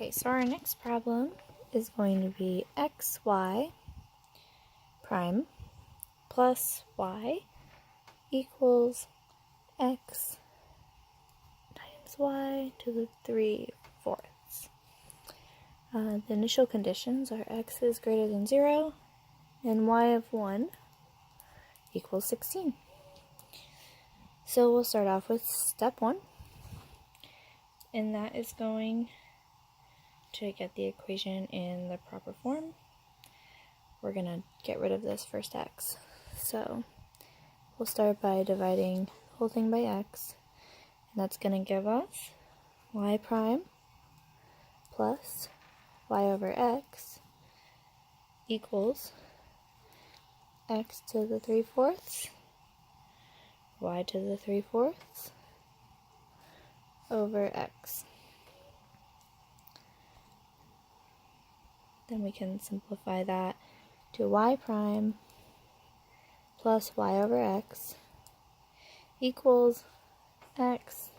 Okay, so our next problem is going to be xy prime plus y equals x times y to the 3/4. The initial conditions are x is greater than 0 and y of 1 equals 16. So we'll start off with step 1, and that is going to get the equation in the proper form. We're going to get rid of this first x. So we'll start by dividing the whole thing by x, and that's going to give us y prime plus y over x equals x to the 3/4 y to the 3/4 over x. Then we can simplify that to y prime plus y over x equals x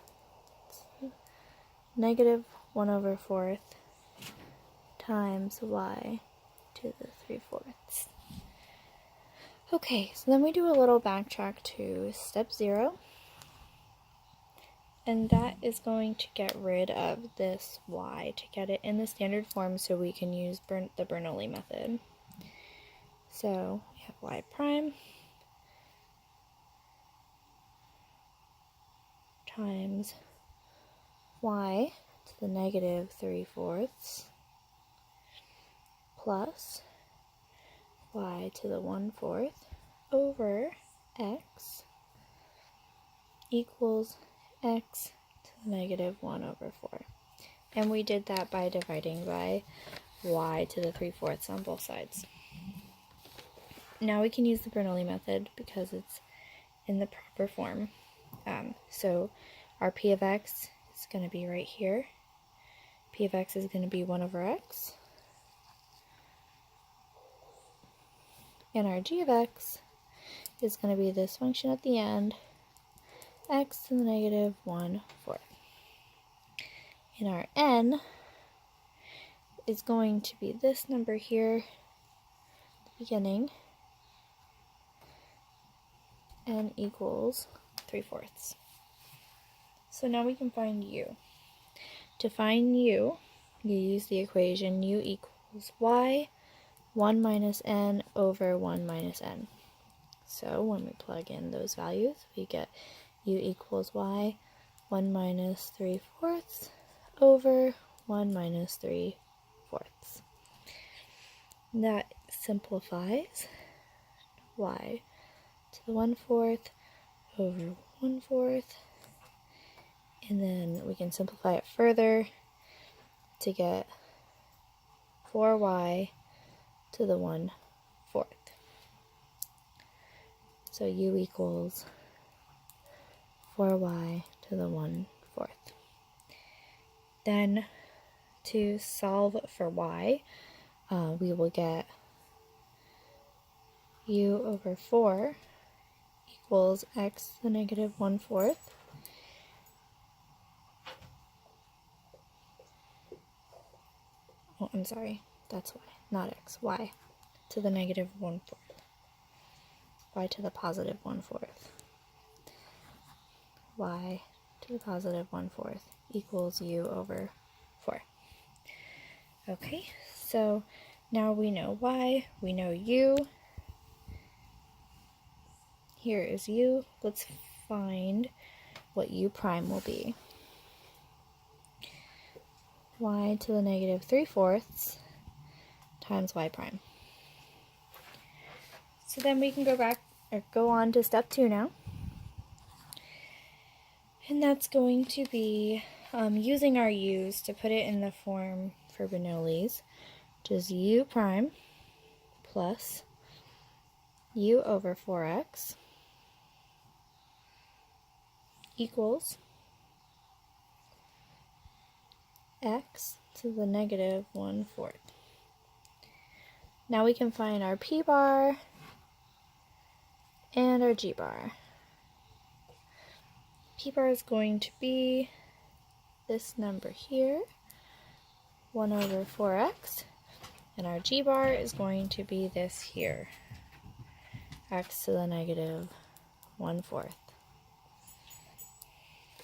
negative 1/4 times y to the 3/4. Okay, so then we do a little backtrack to step 0, and that is going to get rid of this y to get it in the standard form so we can use the Bernoulli method. So we have y prime times y to the negative 3/4 plus y to the 1/4 over x equals x to the negative 1/4. And we did that by dividing by y to the 3/4 on both sides. Now we can use the Bernoulli method because it's in the proper form. So our p of x is going to be right here. P of x is going to be 1/x. And our g of x is going to be this function at the end, x to the negative 1/4. And our n is going to be this number here at the beginning, n equals 3/4. So now we can find u. To find u, you use the equation u equals y 1 minus n over 1 minus n. So when we plug in those values, we get u equals y 1 minus 3/4 over 1 minus 3/4. That simplifies y to the 1/4 over 1/4, and then we can simplify it further to get 4y to the 1/4. So u equals 4y to the 1/4. Then to solve for y, we will get u over 4 equals x to the negative 1/4 oh, I'm sorry, that's y, not x, y to the negative 1/4, y to the positive 1/4, y to the positive 1/4 equals u over 4. Okay, so now we know y, we know u. Here is u. Let's find what u prime will be. Y to the negative 3/4 times y prime. So then we can go on to step 2 now. And that's going to be using our u's to put it in the form for Bernoulli's, which is u prime plus u over 4x equals x to the negative 1/4. Now we can find our p bar and our g bar. P bar is going to be this number here, 1 over 4x, and our g bar is going to be this here, x to the negative 1/4.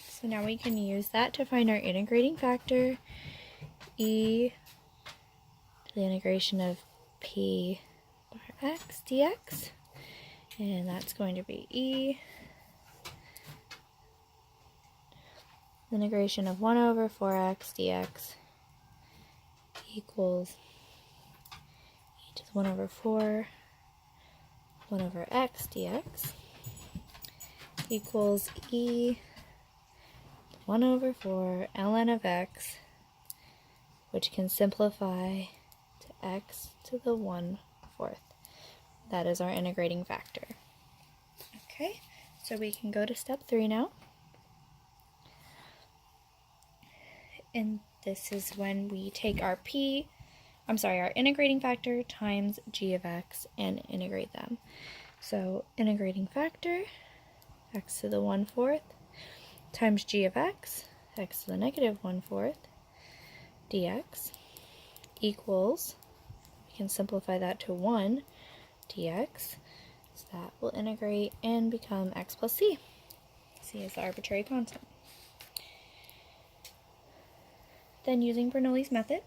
So now we can use that to find our integrating factor, e to the integration of p bar x dx, and that's going to be e integration of 1 over 4x dx equals e to the 1 over 4 1 over x dx equals e 1 over 4 ln of x, which can simplify to x to the 1/4. That is our integrating factor. Okay, so we can go to step 3 now. And this is when we take our our integrating factor times g of x and integrate them. So integrating factor, x to the 1/4, times g of x, x to the negative 1/4, dx equals, we can simplify that to 1 dx, so that will integrate and become x plus c. C is the arbitrary constant. Then using Bernoulli's method,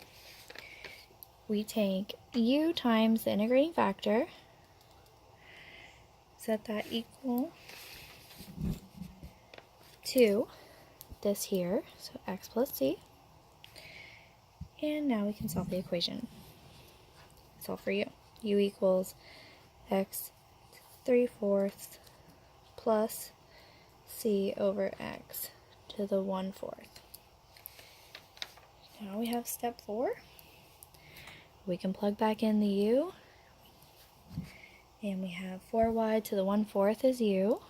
we take u times the integrating factor, set that equal to this here, so x plus c, and now we can solve the equation. Solve for u. U equals x 3/4 plus c over x to the 1/4. Now we have step 4. We can plug back in the u, and we have 4y to the 1/4 is u,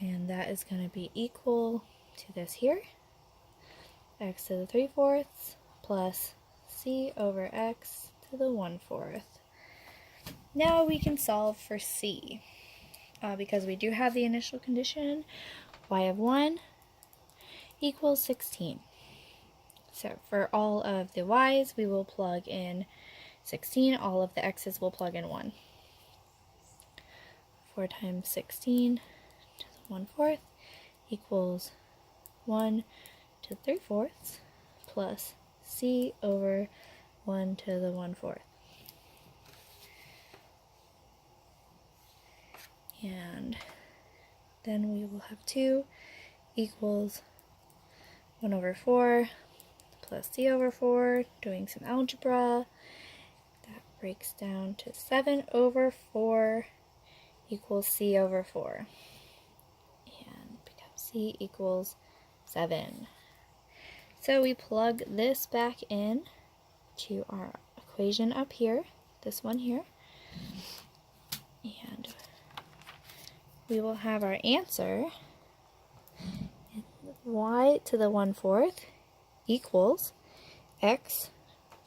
and that is going to be equal to this here, x to the 3/4 plus c over x to the 1/4. Now we can solve for c, because we do have the initial condition, y of 1 equals 16. So for all of the y's, we will plug in 16. All of the x's will plug in 1. 4 times 16 to the 1/4 equals 1 to 3/4 plus c over 1 to the 1/4. And then we will have 2 equals 1 over 4 plus c over 4, doing some algebra, that breaks down to 7 over 4 equals c over 4, and becomes c equals 7. So we plug this back in to our equation up here, this one here, and we will have our answer, y to the 1/4 equals x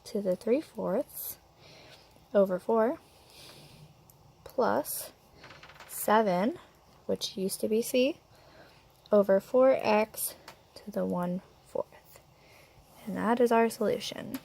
to the 3/4 over 4 plus 7, which used to be c, over 4x to the 1/4. And that is our solution.